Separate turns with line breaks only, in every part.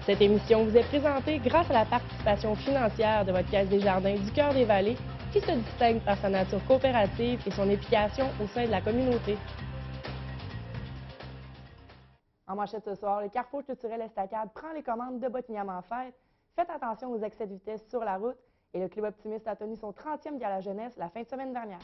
Cette émission vous est présentée grâce à la participation financière de votre Caisse des Jardins du Cœur des Vallées, qui se distingue par sa nature coopérative et son implication au sein de la communauté. En manchette ce soir, le Carrefour culturel Estacade prend les commandes de Bottignam en fête. Faites attention aux excès de vitesse sur la route. Et le Club Optimiste a tenu son 30e gala jeunesse la fin de semaine dernière.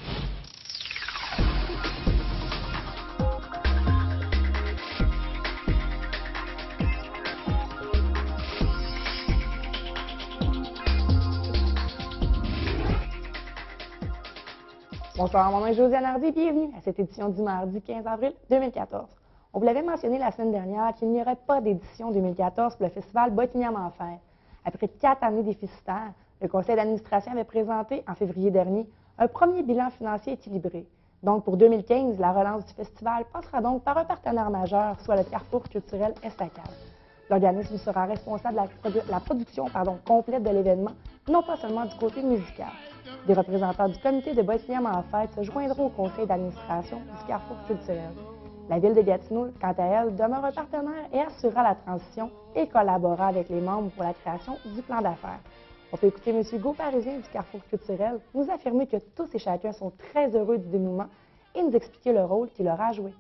Bonsoir, mon nom est Josiane Hardy, bienvenue à cette édition du mardi 15 avril 2014. On vous l'avait mentionné la semaine dernière qu'il n'y aurait pas d'édition 2014 pour le festival Bottignam en fête. Après 4 années déficitaires, le conseil d'administration avait présenté en février dernier un premier bilan financier équilibré. Donc pour 2015, la relance du festival passera donc par un partenaire majeur, soit le Carrefour culturel Estacade. L'organisme sera responsable de la production complète de l'événement, non pas seulement du côté musical. Des représentants du comité de Bottignam en fête se joindront au conseil d'administration du Carrefour culturel. La ville de Gatineau, quant à elle, demeure un partenaire et assurera la transition et collaborera avec les membres pour la création du plan d'affaires. On peut écouter M. Gaud Parisien du Carrefour culturel nous affirmer que tous et chacun sont très heureux du dénouement et nous expliquer le rôle qu'il aura à jouer.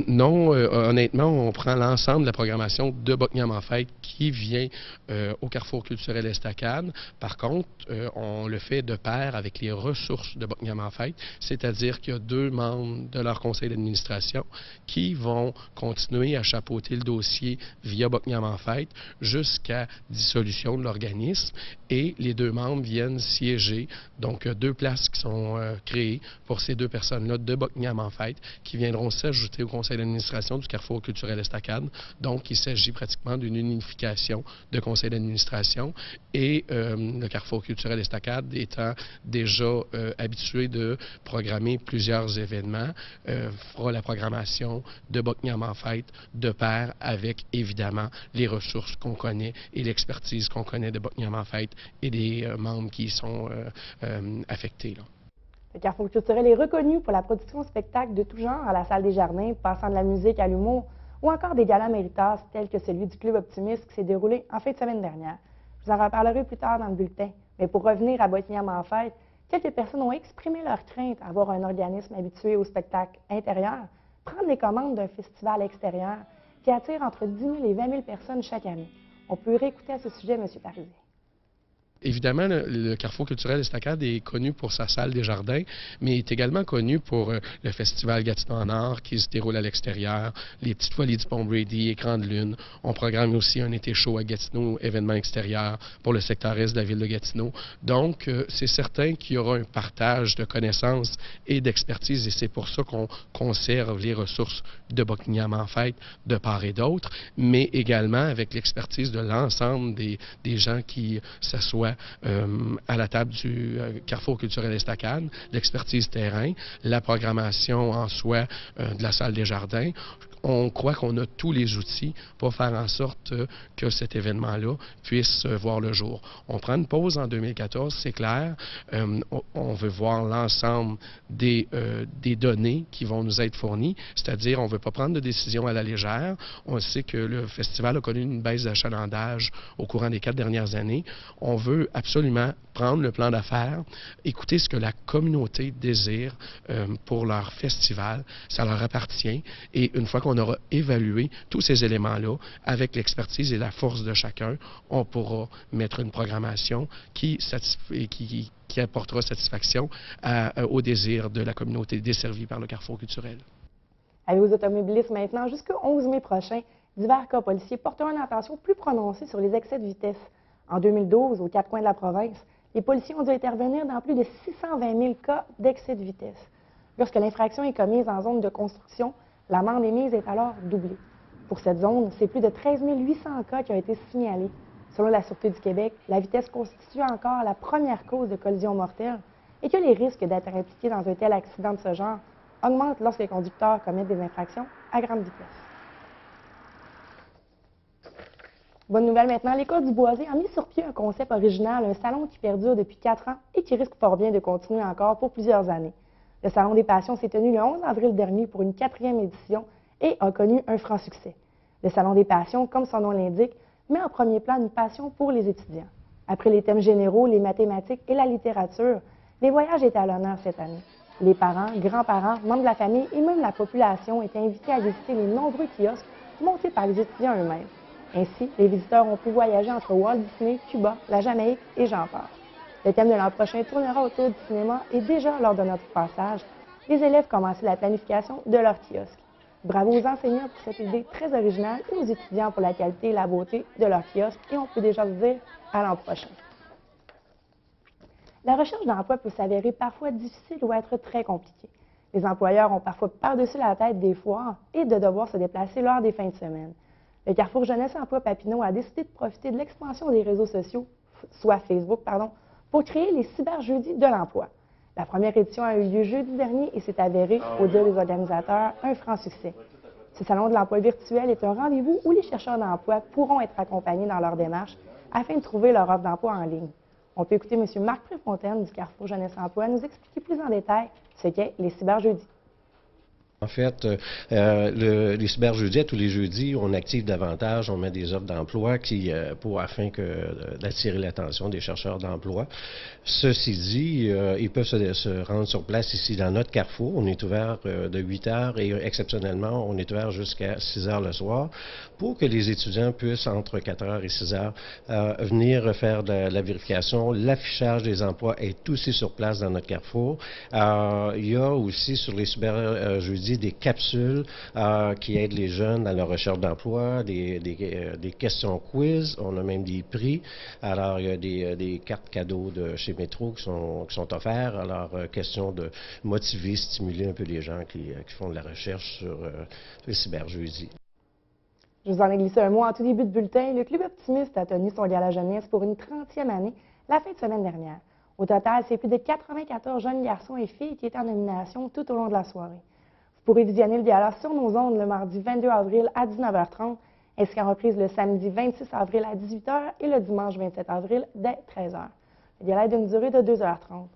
Non, honnêtement, on prend l'ensemble de la programmation de Bottignam en fête qui vient au Carrefour culturel Estacade. Par contre, on le fait de pair avec les ressources de Bottignam en fête, c'est-à-dire qu'il y a 2 membres de leur conseil d'administration qui vont continuer à chapeauter le dossier via Bottignam en fête jusqu'à dissolution de l'organisme et les 2 membres viennent siéger. Donc, 2 places qui sont créées pour ces 2 personnes-là de Bottignam en fête qui viendront s'ajouter au conseil d'administration du Carrefour culturel Estacade. Donc, il s'agit pratiquement d'une unification de conseil d'administration et le Carrefour culturel Estacade étant déjà habitué de programmer plusieurs événements, fera la programmation de Bottignam en fête de pair avec, évidemment, les ressources qu'on connaît et l'expertise qu'on connaît de Bottignam en fête et des membres qui y sont affectés, là.
Le Carrefour culturel est reconnu pour la production de spectacles de tout genre à la Salle des Jardins, passant de la musique à l'humour, ou encore des galas méritas tels que celui du Club Optimiste qui s'est déroulé en fin de semaine dernière. Je vous en reparlerai plus tard dans le bulletin. Mais pour revenir à Bottignam en fête, quelques personnes ont exprimé leur crainte à voir un organisme habitué au spectacle intérieur prendre les commandes d'un festival extérieur qui attire entre 10 000 et 20 000 personnes chaque année. On peut réécouter à ce sujet M. Parisien.
Évidemment, le Carrefour culturel Estacade est connu pour sa salle des jardins, mais est également connu pour le festival Gatineau en Or qui se déroule à l'extérieur, les petites folies du Pont Brady, Écran de lune. On programme aussi un été chaud à Gatineau, événement extérieur pour le secteur est de la ville de Gatineau. Donc, c'est certain qu'il y aura un partage de connaissances et d'expertise et c'est pour ça qu'on conserve les ressources de Bottignam en fête de part et d'autre, mais également avec l'expertise de l'ensemble des gens qui s'assoient à la table du Carrefour culturel Estacade, l'expertise terrain, la programmation en soi de la salle des jardins. On croit qu'on a tous les outils pour faire en sorte que cet événement-là puisse voir le jour. On prend une pause en 2014, c'est clair. On veut voir l'ensemble des données qui vont nous être fournies, c'est-à-dire on ne veut pas prendre de décision à la légère. On sait que le festival a connu une baisse d'achalandage au courant des 4 dernières années. On veut absolument prendre le plan d'affaires, écouter ce que la communauté désire pour leur festival. Ça leur appartient. Et une fois qu'on aura évalué tous ces éléments-là, avec l'expertise et la force de chacun, on pourra mettre une programmation qui apportera satisfaction au désir de la communauté desservie par le Carrefour culturel.
Allez aux automobilistes maintenant. Jusqu'au 11 mai prochain, divers cas policiers porteront une attention plus prononcée sur les excès de vitesse. En 2012, aux 4 coins de la province, les policiers ont dû intervenir dans plus de 620 000 cas d'excès de vitesse. Lorsque l'infraction est commise en zone de construction, l'amende émise est alors doublée. Pour cette zone, c'est plus de 13 800 cas qui ont été signalés. Selon la Sûreté du Québec, la vitesse constitue encore la première cause de collision mortelle et que les risques d'être impliqués dans un tel accident de ce genre augmentent lorsque les conducteurs commettent des infractions à grande vitesse. Bonne nouvelle maintenant, l'École du Boisé a mis sur pied un concept original, un salon qui perdure depuis 4 ans et qui risque fort bien de continuer encore pour plusieurs années. Le Salon des Passions s'est tenu le 11 avril dernier pour une 4e édition et a connu un franc succès. Le Salon des passions, comme son nom l'indique, met en premier plan une passion pour les étudiants. Après les thèmes généraux, les mathématiques et la littérature, les voyages étaient à l'honneur cette année. Les parents, grands-parents, membres de la famille et même la population étaient invités à visiter les nombreux kiosques montés par les étudiants eux-mêmes. Ainsi, les visiteurs ont pu voyager entre Walt Disney, Cuba, la Jamaïque et j'en passe. Le thème de l'an prochain tournera autour du cinéma et déjà lors de notre passage, les élèves commençaient la planification de leur kiosque. Bravo aux enseignants pour cette idée très originale et aux étudiants pour la qualité et la beauté de leur kiosque et on peut déjà se dire à l'an prochain. La recherche d'emploi peut s'avérer parfois difficile ou être très compliquée. Les employeurs ont parfois par-dessus la tête des foires et de devoir se déplacer lors des fins de semaine. Le Carrefour Jeunesse Emploi Papineau a décidé de profiter de l'expansion des réseaux sociaux, soit Facebook, pour créer les cyberjeudis de l'emploi. La première édition a eu lieu jeudi dernier et s'est avérée, au dire des organisateurs, un franc succès. Ce salon de l'emploi virtuel est un rendez-vous où les chercheurs d'emploi pourront être accompagnés dans leur démarche afin de trouver leur offre d'emploi en ligne. On peut écouter M. Marc Préfontaine du Carrefour Jeunesse Emploi nous expliquer plus en détail ce qu'est les cyberjeudis.
En fait, les cyberjeudis, tous les jeudis, on active davantage, on met des offres d'emploi afin d'attirer l'attention des chercheurs d'emploi. Ceci dit, ils peuvent se rendre sur place ici dans notre carrefour. On est ouvert de 8 heures et exceptionnellement, on est ouvert jusqu'à 6 heures le soir pour que les étudiants puissent, entre 4 heures et 6 heures, venir faire de la vérification. L'affichage des emplois est aussi sur place dans notre carrefour. Il y a aussi sur les cyberjeudis des capsules qui aident les jeunes dans leur recherche d'emploi, des questions quiz, on a même des prix. Alors, il y a des cartes cadeaux de chez Métro qui sont offertes. Alors, question de motiver, stimuler un peu les gens qui font de la recherche sur les cyberjeudis.
Je vous en ai glissé un mot en tout début de bulletin. Le Club Optimiste a tenu son gala jeunesse pour une 30e année la fin de semaine dernière. Au total, c'est plus de 94 jeunes garçons et filles qui étaient en nomination tout au long de la soirée. Vous pourrez visionner le gala sur nos ondes le mardi 22 avril à 19h30, ainsi qu'en reprise le samedi 26 avril à 18h et le dimanche 27 avril dès 13h. Le gala est d'une durée de 2h30.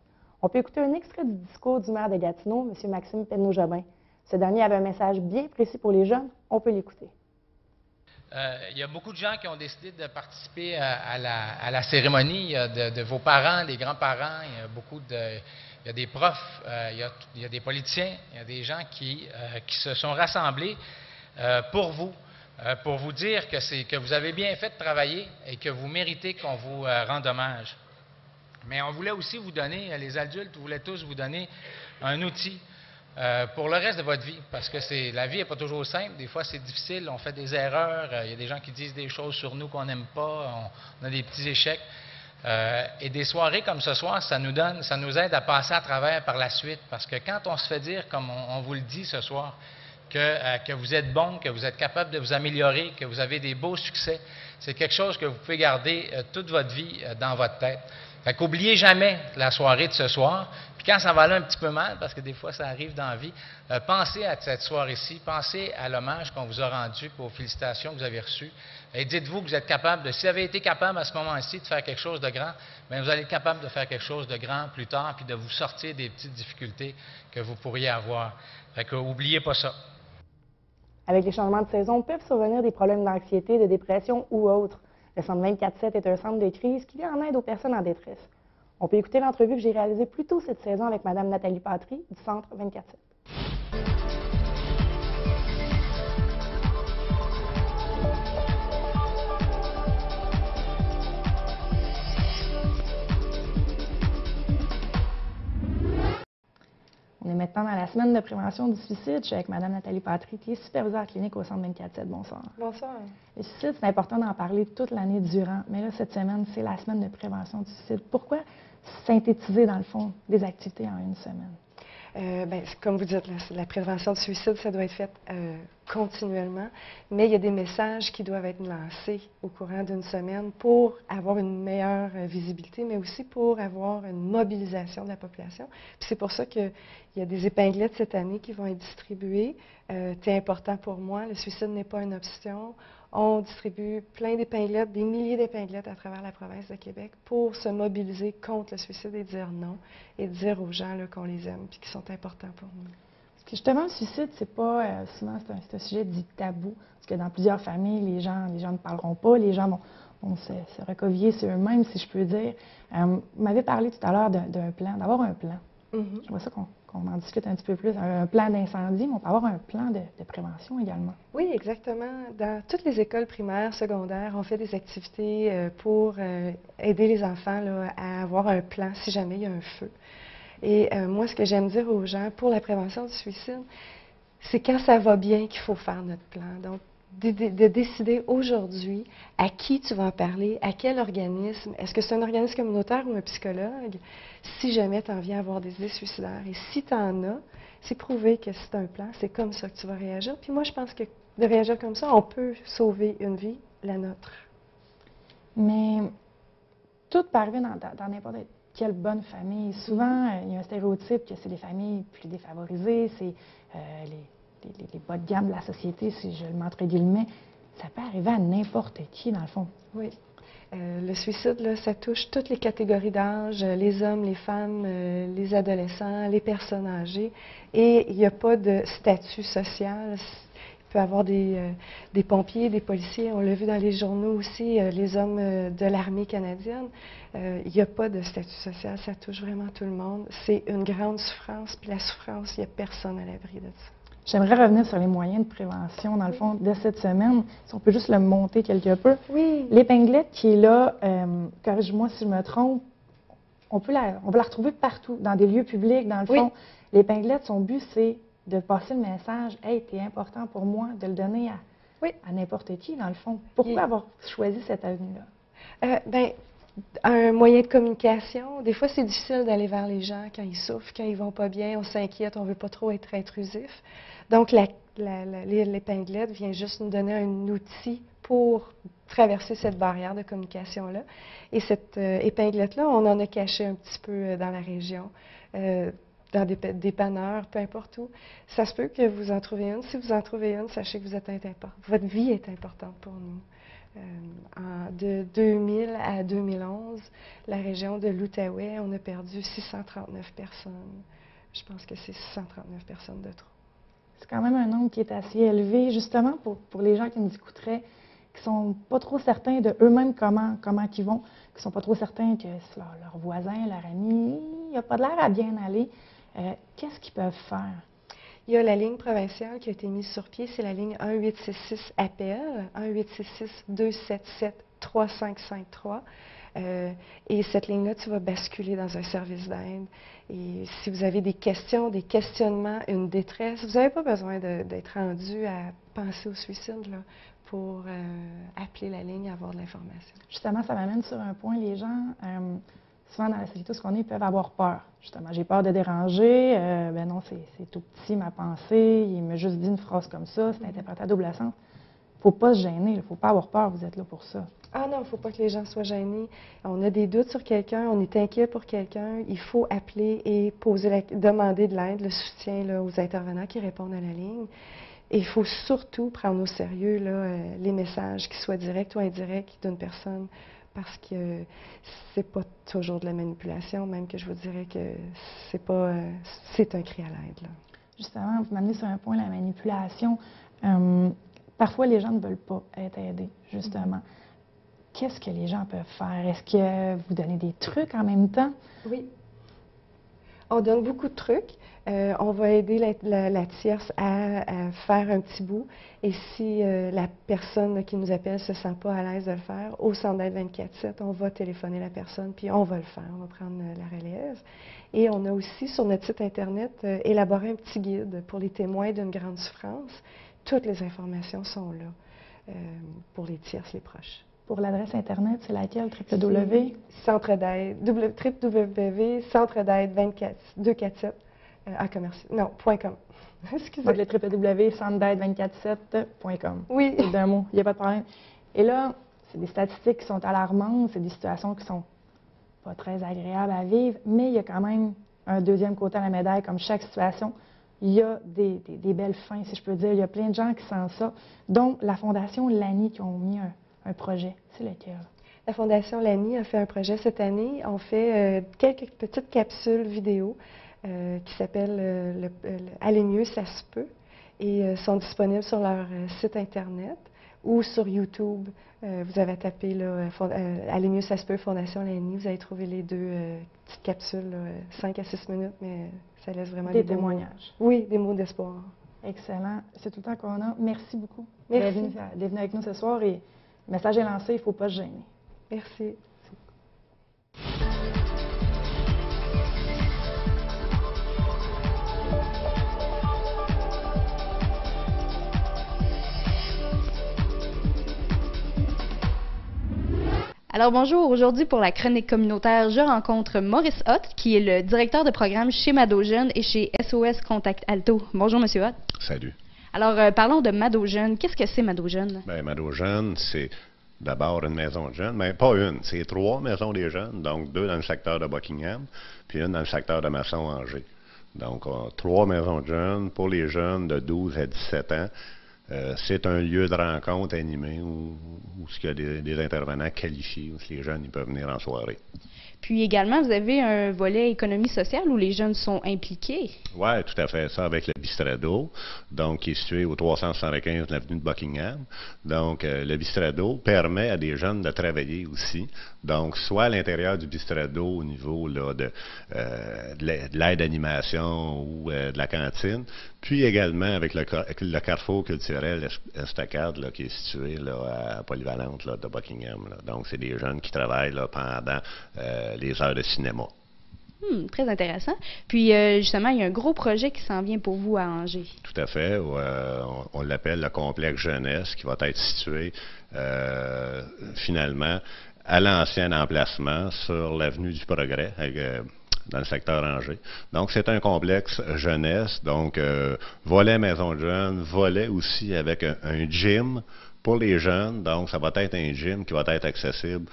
On peut écouter un extrait du discours du maire de Gatineau, M. Maxime Penneau-Jobin. Ce dernier avait un message bien précis pour les jeunes. On peut l'écouter.
Il y a beaucoup de gens qui ont décidé de participer à la cérémonie. Il y a de vos parents, des grands-parents, il y a des profs, il y a des politiciens, il y a des gens qui se sont rassemblés pour vous dire que vous avez bien fait de travailler et que vous méritez qu'on vous rende hommage. Mais on voulait aussi vous donner, les adultes voulaient tous vous donner un outil pour le reste de votre vie, parce que la vie n'est pas toujours simple, des fois c'est difficile, on fait des erreurs, il y a des gens qui disent des choses sur nous qu'on n'aime pas, on a des petits échecs. Et des soirées comme ce soir, ça nous aide à passer à travers par la suite, parce que quand on se fait dire, comme on vous le dit ce soir, que vous êtes bon, que vous êtes capable de vous améliorer, que vous avez des beaux succès, c'est quelque chose que vous pouvez garder toute votre vie dans votre tête. Fait qu'oubliez jamais la soirée de ce soir, puis quand ça va aller un petit peu mal, parce que des fois ça arrive dans la vie, pensez à cette soirée-ci, pensez à l'hommage qu'on vous a rendu, puis aux félicitations que vous avez reçues, et dites-vous que vous êtes capable si vous avez été capable à ce moment-ci de faire quelque chose de grand, bien vous allez être capable de faire quelque chose de grand plus tard, puis de vous sortir des petites difficultés que vous pourriez avoir. Fait que n'oubliez pas ça.
Avec les changements de saison, peuvent survenir des problèmes d'anxiété, de dépression ou autres. Le Centre 24/7 est un centre de crise qui vient en aide aux personnes en détresse. On peut écouter l'entrevue que j'ai réalisée plus tôt cette saison avec Mme Nathalie Patry du Centre 24/7. On est maintenant dans la semaine de prévention du suicide. Je suis avec Mme Nathalie Patry, qui est superviseure clinique au Centre 24/7. Bonsoir.
Bonsoir.
Le suicide, c'est important d'en parler toute l'année durant, mais là, cette semaine, c'est la semaine de prévention du suicide. Pourquoi synthétiser, dans le fond, des activités en une semaine?
Comme vous dites, la prévention du suicide, ça doit être fait continuellement, mais il y a des messages qui doivent être lancés au courant d'une semaine pour avoir une meilleure visibilité, mais aussi pour avoir une mobilisation de la population. Puis c'est pour ça qu'il y a des épinglettes cette année qui vont être distribuées. C'est important pour moi, le suicide n'est pas une option. On distribue plein d'épinglettes, des milliers d'épinglettes à travers la province de Québec pour se mobiliser contre le suicide et dire non, et dire aux gens qu'on les aime et qui sont importants pour nous.
Justement, le suicide, c'est pas souvent c'est un sujet dit tabou, parce que dans plusieurs familles, les gens ne parleront pas, les gens vont se recoviller sur eux-mêmes, si je peux dire. Vous m'avez parlé tout à l'heure d'un plan, d'avoir un plan. J'aimerais ça qu'on en discute un petit peu plus. Un plan d'incendie, mais on peut avoir un plan de prévention également.
Oui, exactement. Dans toutes les écoles primaires, secondaires, on fait des activités pour aider les enfants là, à avoir un plan si jamais il y a un feu. Et moi, ce que j'aime dire aux gens pour la prévention du suicide, c'est quand ça va bien qu'il faut faire notre plan. Donc, de décider aujourd'hui à qui tu vas en parler, à quel organisme. Est-ce que c'est un organisme communautaire ou un psychologue? Si jamais tu en viens à avoir des idées suicidaires. Et si tu en as, c'est prouvé que c'est un plan, c'est comme ça que tu vas réagir. Puis moi, je pense que de réagir comme ça, on peut sauver une vie, la nôtre.
Mais tout peut arriver dans n'importe quelle bonne famille. Souvent, il y a un stéréotype que c'est les familles plus défavorisées, c'est les bas de gamme de la société, si je le mets entre guillemets. Ça peut arriver à n'importe qui, dans le fond.
Oui. Le suicide, là, ça touche toutes les catégories d'âge, les hommes, les femmes, les adolescents, les personnes âgées. Et il n'y a pas de statut social. Il peut y avoir des pompiers, des policiers, on l'a vu dans les journaux aussi, les hommes de l'armée canadienne. Il n'y a pas de statut social, ça touche vraiment tout le monde. C'est une grande souffrance, puis la souffrance, il n'y a personne à l'abri de ça.
J'aimerais revenir sur les moyens de prévention, dans le fond, de cette semaine. Si on peut juste le monter quelque peu.
Oui.
L'épinglette qui est là, corrige-moi si je me trompe, on va la retrouver partout, dans des lieux publics, dans le fond.
Oui.
L'épinglette, son but, c'est de passer le message « Hey, t'es important pour moi », de le donner à n'importe qui, dans le fond. Pourquoi avoir choisi cette avenue-là?
Un moyen de communication. Des fois, c'est difficile d'aller vers les gens quand ils souffrent, quand ils vont pas bien, on s'inquiète, on veut pas trop être intrusif. Donc, l'épinglette vient juste nous donner un outil pour traverser cette barrière de communication-là. Et cette épinglette-là, on en a caché un petit peu dans la région, dans des dépanneurs, peu importe où. Ça se peut que vous en trouvez une. Si vous en trouvez une, sachez que vous êtes important. Votre vie est importante pour nous. De 2000 à 2011, la région de l'Outaouais, on a perdu 639 personnes. Je pense que c'est 639 personnes de trop.
C'est quand même un nombre qui est assez élevé, justement pour les gens qui nous écouteraient, qui ne sont pas trop certains de eux-mêmes comment ils vont, qui ne sont pas trop certains que leur voisin, leur ami, il n'y a pas de l'air à bien aller. Qu'est-ce qu'ils peuvent faire?
Il y a la ligne provinciale qui a été mise sur pied, c'est la ligne 1866-APPEL, 1866-277-3553. Et cette ligne-là, tu vas basculer dans un service d'aide. Et si vous avez des questions, des questionnements, une détresse, vous n'avez pas besoin d'être rendu à penser au suicide là, pour appeler la ligne et avoir de l'information.
Justement, ça m'amène sur un point. Les gens, souvent dans la société où on est, peuvent avoir peur. Justement, j'ai peur de déranger. Ben non, c'est tout petit, ma pensée. Il m'a juste dit une phrase comme ça. C'est interprété à double sens. Il ne faut pas se gêner. Il ne faut pas avoir peur. Vous êtes là pour ça.
Ah non, il ne faut pas que les gens soient gênés. On a des doutes sur quelqu'un, on est inquiet pour quelqu'un. Il faut appeler et demander de l'aide, le soutien là, aux intervenants qui répondent à la ligne. Et il faut surtout prendre au sérieux là, les messages, qu'ils soient directs ou indirects, d'une personne. Parce que c'est pas toujours de la manipulation, même que je vous dirais que c'est un cri à l'aide. Là.
Justement, vous m'amenez sur un point, la manipulation. Parfois, les gens ne veulent pas être aidés, justement. Qu'est-ce que les gens peuvent faire? Est-ce que vous donnez des trucs en même temps?
Oui. On donne beaucoup de trucs. On va aider la tierce à faire un petit bout. Et si la personne qui nous appelle ne se sent pas à l'aise de le faire, au centre d'aide 24/7, on va téléphoner la personne, puis on va le faire. On va prendre la relève. Et on a aussi, sur notre site Internet, élaboré un petit guide pour les témoins d'une grande souffrance. Toutes les informations sont là pour les tierces, les proches.
Pour l'adresse Internet, c'est laquelle? www?
Centre d'aide, www.centredaide247 .com. Excusez.
Le www.centredaide247.com.
Oui.
C'est d'un mot, il n'y a pas de problème. Et là, c'est des statistiques qui sont alarmantes, c'est des situations qui sont pas très agréables à vivre, mais il y a quand même un deuxième côté à la médaille, comme chaque situation. Il y a des belles fins, si je peux dire. Il y a plein de gens qui sentent ça, dont la Fondation Lani qui ont mis un projet. C'est lequel?
La Fondation Lani a fait un projet cette année. On fait quelques petites capsules vidéo qui s'appelle Aller mieux, ça se peut, et sont disponibles sur leur site Internet ou sur YouTube. Vous avez tapé là, Aller mieux, ça se peut, Fondation Lani, vous allez trouver les deux petites capsules, 5 à 6 minutes, mais ça laisse vraiment
Des
beaux
témoignages.
mots. Oui, des mots d'espoir.
Excellent. C'est tout le temps qu'on a. Merci beaucoup
Merci.
d'être venu avec nous ce soir. Et le message est lancé, il ne faut pas se gêner.
Merci.
Alors bonjour, aujourd'hui pour la chronique communautaire, je rencontre Maurice Hott, qui est le directeur de programme chez Mado-Jeunes et chez SOS Contact Alto. Bonjour Monsieur Hott.
Salut.
Alors parlons de Mado-Jeunes. Qu'est-ce que c'est Mado-Jeunes?
Bien, Mado-Jeunes, c'est d'abord une maison de jeunes, mais pas une, c'est 3 maisons des jeunes, donc 2 dans le secteur de Buckingham, puis une dans le secteur de Masson-Angers. Donc 3 maisons de jeunes pour les jeunes de 12 à 17 ans. C'est un lieu de rencontre animé où il y a des intervenants qualifiés, où les jeunes ils peuvent venir en soirée.
Puis également, vous avez un volet économie sociale où les jeunes sont impliqués.
Oui, tout à fait. Ça avec le Bistrado, donc qui est situé au 375 de l'avenue de Buckingham. Donc, le Bistrado permet à des jeunes de travailler aussi. Donc, soit à l'intérieur du Bistrado au niveau là, de l'aide d'animation ou de la cantine, puis également avec le carrefour culturel Estacade là, qui est situé là, à Polyvalente là, de Buckingham. Là. Donc, c'est des jeunes qui travaillent là, pendant les heures de cinéma.
Très intéressant. Puis, justement, il y a un gros projet qui s'en vient pour vous à Angers.
Tout à fait. On l'appelle le complexe jeunesse qui va être situé finalement à l'ancien emplacement sur l'avenue du Progrès, dans le secteur Angers. Donc, c'est un complexe jeunesse, donc volet maison de jeunes, volet aussi avec un gym pour les jeunes. Donc, ça va être un gym qui va être accessible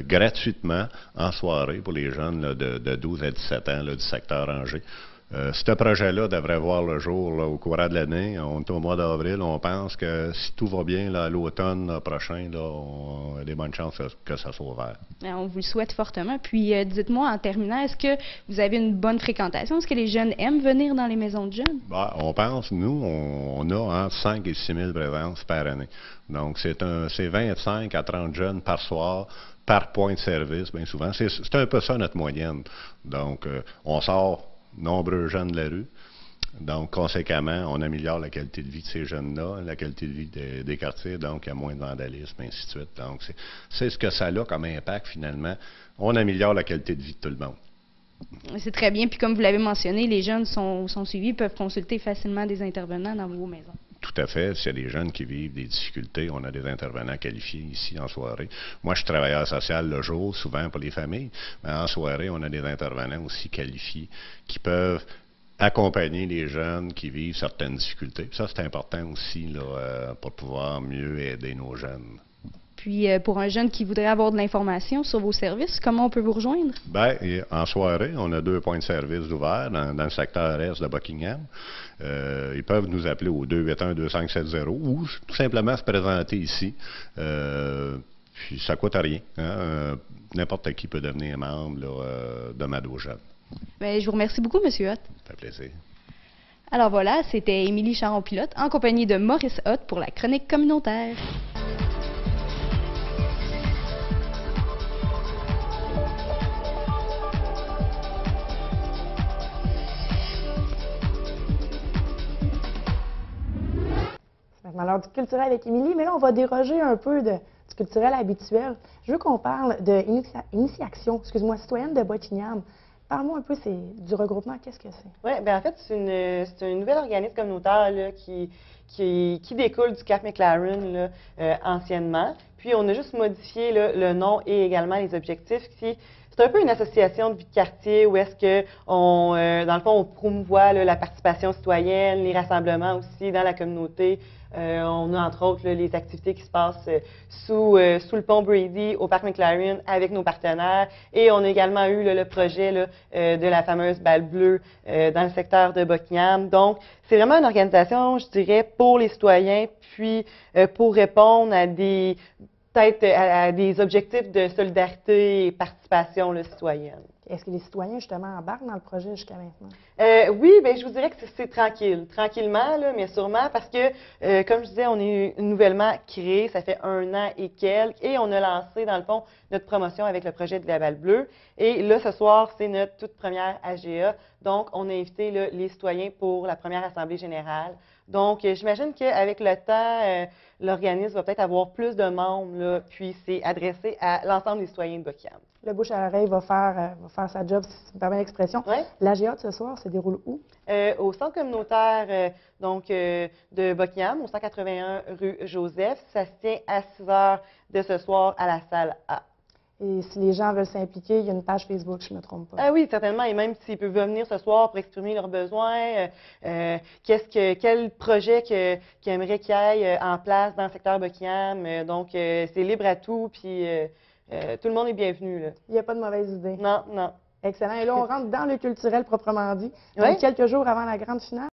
gratuitement en soirée pour les jeunes là, de 12 à 17 ans là, du secteur Angers. Ce projet-là devrait voir le jour là, au courant de l'année. On est au mois d'avril. On pense que si tout va bien, là, à l'automne prochain, là, on a des bonnes chances que ça soit ouvert.
On vous le souhaite fortement. Puis, dites-moi en terminant, est-ce que vous avez une bonne fréquentation? Est-ce que les jeunes aiment venir dans les maisons de jeunes?
Ben, on pense, nous, on a entre 5 et 6 000 présences par année. Donc, c'est 25 à 30 jeunes par soir, par point de service, bien souvent. C'est un peu ça notre moyenne. Donc, on sort nombreux jeunes de la rue. Donc, conséquemment, on améliore la qualité de vie de ces jeunes-là, la qualité de vie des quartiers, donc il y a moins de vandalisme, et ainsi de suite. Donc, c'est ce que ça a comme impact, finalement. On améliore la qualité de vie de tout le monde.
C'est très bien. Puis, comme vous l'avez mentionné, les jeunes sont suivis, peuvent consulter facilement des intervenants dans vos maisons.
Tout à fait. S'il y a des jeunes qui vivent des difficultés, on a des intervenants qualifiés ici en soirée. Moi, je suis travailleur social le jour, souvent pour les familles, mais en soirée, on a des intervenants aussi qualifiés qui peuvent accompagner les jeunes qui vivent certaines difficultés. Puis ça, c'est important aussi là, pour pouvoir mieux aider nos jeunes.
Puis, pour un jeune qui voudrait avoir de l'information sur vos services, comment on peut vous rejoindre?
Bien, en soirée, on a 2 points de service ouverts dans le secteur est de Buckingham. Ils peuvent nous appeler au 281-2570 ou tout simplement se présenter ici. Puis, ça ne coûte rien. Hein? N'importe qui peut devenir membre là, de Mado-Jeunes.
Bien, je vous remercie beaucoup, M. Hott.
Ça fait plaisir.
Alors voilà, c'était Émilie Charon-Pilote en compagnie de Maurice Hott pour la chronique communautaire.
Alors, du culturel avec Émilie, mais là, on va déroger un peu du culturel habituel. Je veux qu'on parle de Initiaction, citoyenne de Buckingham. Parle-moi un peu du regroupement, qu'est-ce que c'est?
Oui, bien en fait, c'est un nouvel organisme communautaire là, qui découle du Cap McLaren là, anciennement. Puis, on a juste modifié là, le nom et également les objectifs. C'est un peu une association de vie de quartier où est-ce qu'on, dans le fond, on promouvoit là, la participation citoyenne, les rassemblements aussi dans la communauté. On a entre autres là, les activités qui se passent sous le pont Brady au parc McLaren avec nos partenaires. Et on a également eu là, le projet là, de la fameuse balle bleue dans le secteur de Buckingham. Donc, c'est vraiment une organisation, je dirais, pour les citoyens, puis pour répondre à des objectifs de solidarité et participation là, citoyenne.
Est-ce que les citoyens, justement, embarquent dans le projet jusqu'à maintenant?
Oui, bien, je vous dirais que c'est tranquille. Tranquillement, là, mais sûrement parce que, comme je disais, on est nouvellement créé, ça fait 1 an et quelques, et on a lancé, dans le fond, notre promotion avec le projet de la Balle Bleue. Et là, ce soir, c'est notre toute première AGA. Donc, on a invité là, les citoyens pour la première Assemblée générale. Donc, j'imagine qu'avec le temps, l'organisme va peut-être avoir plus de membres, là, puis c'est adressé à l'ensemble des citoyens de Buckingham.
Le bouche à oreille va faire sa job, si tu me permets l'expression.
Ouais.
L'AGA de ce soir se déroule où?
Au centre communautaire de Buckingham, au 181 rue Joseph. Ça se tient à 6 h de ce soir à la salle A.
Et si les gens veulent s'impliquer, il y a une page Facebook, je ne me trompe pas.
Ah oui, certainement. Et même s'ils peuvent venir ce soir pour exprimer leurs besoins, quel projet qu'ils aimeraient qu'il y ait en place dans le secteur Buckingham. Donc, c'est libre à tout, puis tout le monde est bienvenu, là.
Il n'y a pas de mauvaise idée.
Non, non.
Excellent. Et là, on rentre dans le culturel proprement dit.
Ouais.
Donc, quelques jours avant la grande finale.